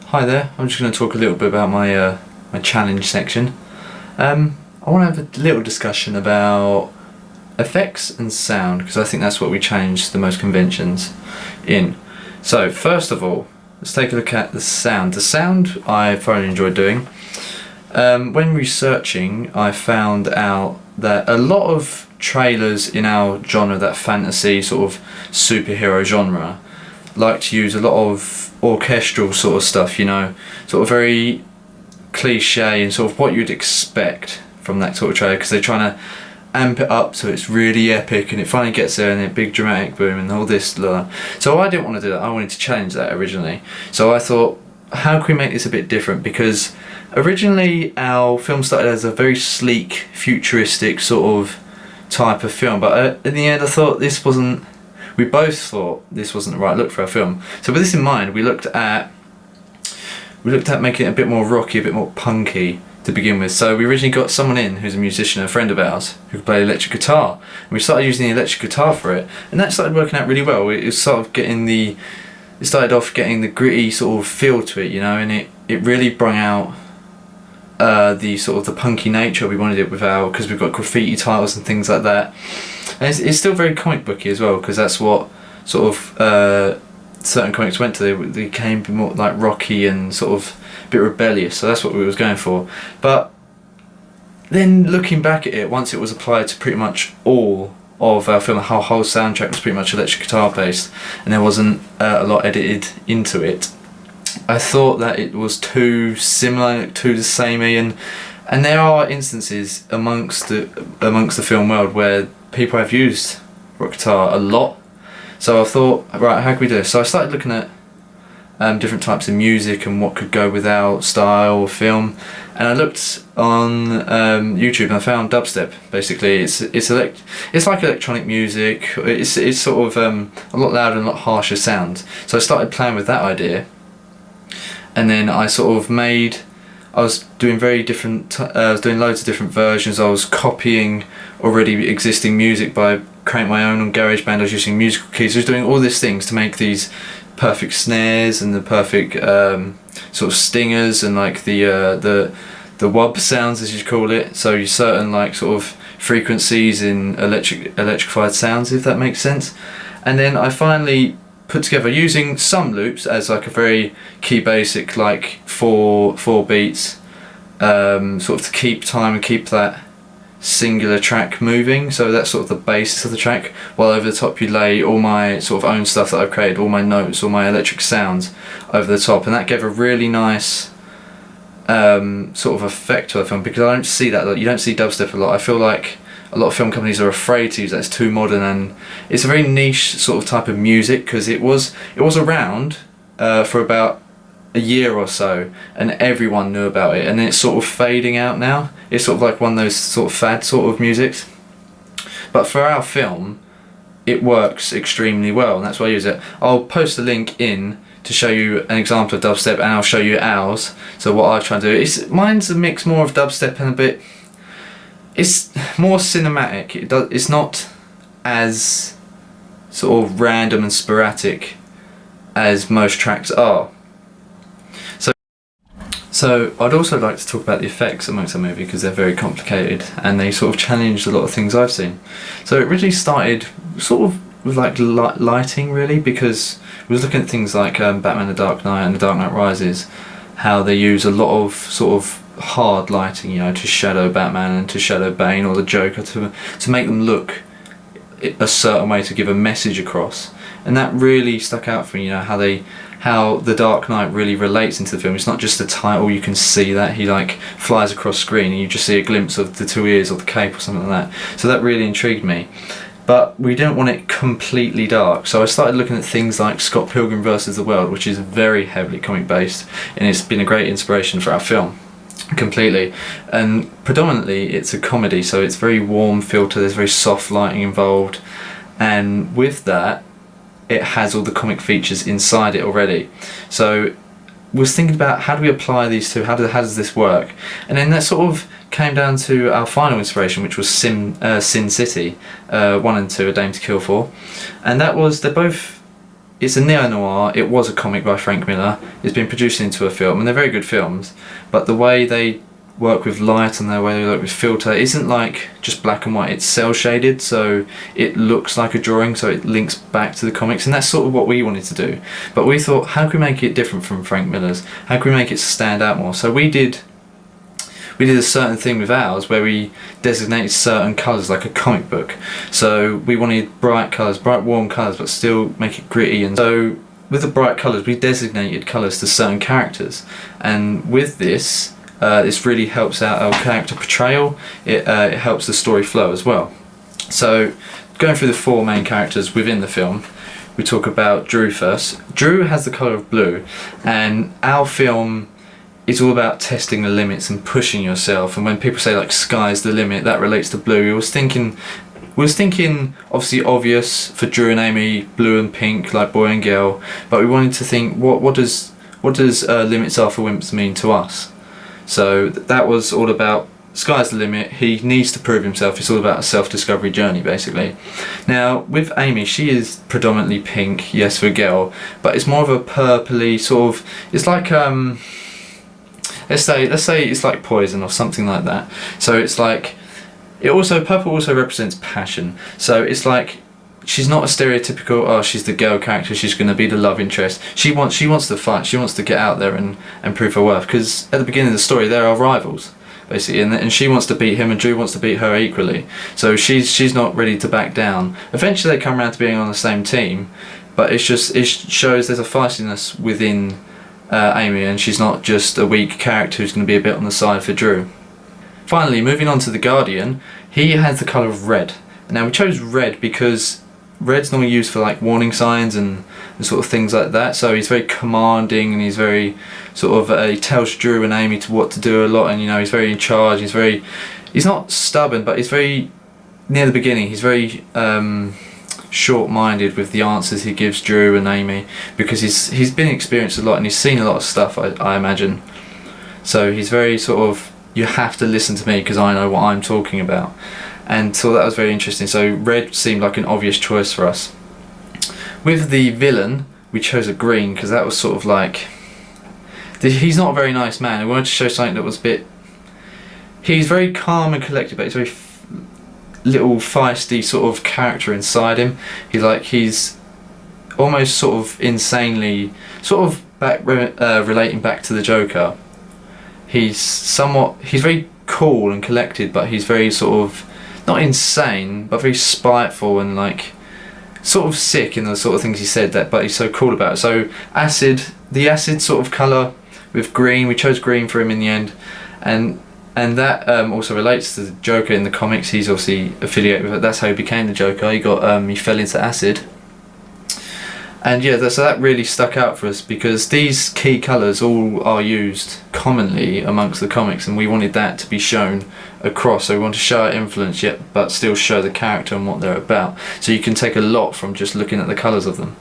Hi there, I'm just going to talk a little bit about my challenge section. I want to have a little discussion about effects and sound, because I think that's what we challenge the most conventions in. So first of all, let's take a look at the sound. The sound I thoroughly enjoyed doing. When researching, I found out that a lot of trailers in our genre, that fantasy sort of superhero genre, like to use a lot of orchestral sort of stuff, you know, sort of very cliche and sort of what you'd expect from that sort of trailer, because they're trying to amp it up so it's really epic and it finally gets there and a big dramatic boom and all this. So I didn't want to do that. I wanted to challenge that originally. So I thought, how can we make this a bit different? Because originally our film started as a very sleek, futuristic sort of type of film, but in the end I thought we both thought this wasn't the right look for our film. So with this in mind, we looked at making it a bit more rocky, a bit more punky to begin with. So we originally got someone in who's a musician, a friend of ours, who could play electric guitar. And we started using the electric guitar for it, and that started working out really well. It started off getting the gritty sort of feel to it, you know, and it really brought out the sort of the punky nature we wanted it without, because we've got graffiti titles and things like that. And it's still very comic booky as well, because that's what sort of certain comics went to. They became more like rocky and sort of a bit rebellious, so that's what we was going for. But then looking back at it, once it was applied to pretty much all of our film, our whole soundtrack was pretty much electric guitar based, and there wasn't a lot edited into it. I thought that it was too similar, too the samey, and there are instances amongst the film world where people have used rock guitar a lot. So I thought, right, how can we do this? So I started looking at different types of music and what could go with our style of film, and I looked on YouTube and I found dubstep. Basically, it's like electronic music. It's sort of a lot louder and a lot harsher sound. So I started playing with that idea, and then I was doing loads of different versions. I was copying already existing music by creating my own on GarageBand. I was using musical keys. I was doing all these things to make these perfect snares and the perfect sort of stingers and like the wub sounds, as you call it. So you certain like sort of frequencies in electrified sounds, if that makes sense. And then I finally put together, using some loops as like a very key basic, like four beats, sort of to keep time and keep that singular track moving. So that's sort of the basis of the track, while over the top you lay all my sort of own stuff that I've created, all my notes, all my electric sounds over the top, and that gave a really nice sort of effect to the film, because I don't see that, you don't see dubstep a lot. I feel like a lot of film companies are afraid to use that, it's too modern, and it's a very niche sort of type of music, because it was around for about a year or so and everyone knew about it, and then it's sort of fading out now. It's sort of like one of those sort of fad sort of musics, but for our film it works extremely well, and that's why I use it. I'll post a link in to show you an example of dubstep, and I'll show you ours. So what I've tried to do mine's a mix more of dubstep and a bit, it's more cinematic. It's not as sort of random and sporadic as most tracks are. So I'd also like to talk about the effects amongst the movie, because they're very complicated and they sort of challenged a lot of things I've seen. So it originally started sort of with like lighting, really, because we was looking at things like Batman the Dark Knight and The Dark Knight Rises, how they use a lot of sort of hard lighting, you know, to shadow Batman and to shadow Bane or the Joker, to make them look a certain way, to give a message across. And that really stuck out for me, you know, how the Dark Knight really relates into the film. It's not just the title, you can see that he like flies across screen and you just see a glimpse of the two ears or the cape or something like that. So that really intrigued me. But we didn't want it completely dark, so I started looking at things like Scott Pilgrim vs. the World, which is very heavily comic based, and it's been a great inspiration for our film. Completely. And predominantly it's a comedy, so it's very warm filter, there's very soft lighting involved, and with that it has all the comic features inside it already. So was thinking about, how do we apply these two, how does this work? And then that sort of came down to our final inspiration, which was Sin City 1 and 2, A Dame to Kill For, and that was, they're both it's a neo-noir. It was a comic by Frank Miller. It's been produced into a film, and they're very good films, but the way they work with light and the way they work with filter isn't like just black and white. It's cell shaded, so it looks like a drawing, so it links back to the comics, and that's sort of what we wanted to do. But we thought, how can we make it different from Frank Miller's? How can we make it stand out more? So we did a certain thing with ours where we designated certain colours like a comic book. So we wanted bright colours, bright warm colours, but still make it gritty. And so with the bright colours, we designated colours to certain characters, and with this this really helps out our character portrayal. It helps the story flow as well. So going through the 4 main characters within the film, we talk about Drew first. Drew has the colour of blue, and our film is all about testing the limits and pushing yourself. And when people say like sky's the limit, that relates to blue. We was thinking obviously obvious for Drew and Amy, blue and pink like boy and girl, but we wanted to think what does limits are for wimps mean to us. So that was all about sky's the limit. He needs to prove himself. It's all about a self-discovery journey, basically. Now with Amy, she is predominantly pink, yes, for a girl, but it's more of a purpley sort of. It's like let's say it's like poison or something like that. So it's like purple also represents passion. So it's like she's not a stereotypical, she's the girl character, she's going to be the love interest. She wants to fight, she wants to get out there and prove her worth, because at the beginning of the story they are rivals basically, and she wants to beat him and Drew wants to beat her equally. So she's not ready to back down. Eventually they come around to being on the same team, but it shows there's a feistiness within Amy, and she's not just a weak character who's going to be a bit on the side for Drew. Finally, moving on to the Guardian, he has the colour of red. Now we chose red because red's normally used for like warning signs and sort of things like that, so he's very commanding, and he's very sort of he tells Drew and Amy what to do a lot, and he's very in charge. He's not stubborn, but he's very, near the beginning, he's very short-minded with the answers he gives Drew and Amy, because he's been experienced a lot and he's seen a lot of stuff, I imagine. So he's very sort of, you have to listen to me because I know what I'm talking about. And so that was very interesting. So red seemed like an obvious choice for us. With the villain, we chose a green because that was sort of like, he's not a very nice man. We wanted to show something that was a bit, he's very calm and collected, but he's very little feisty sort of character inside him. He's almost sort of insanely, sort of relating back to the Joker. He's very cool and collected, but he's very sort of, not insane, but very spiteful and like sort of sick in the sort of things he said, but he's so cool about it. So the acid sort of colour with green, we chose green for him in the end, and that also relates to the Joker in the comics. He's obviously affiliated with it. That's how he became the Joker. He fell into acid. And yeah, so that really stuck out for us because these key colours all are used commonly amongst the comics, and we wanted that to be shown across. So we want to show our influence, yet but still show the character and what they're about. So you can take a lot from just looking at the colours of them.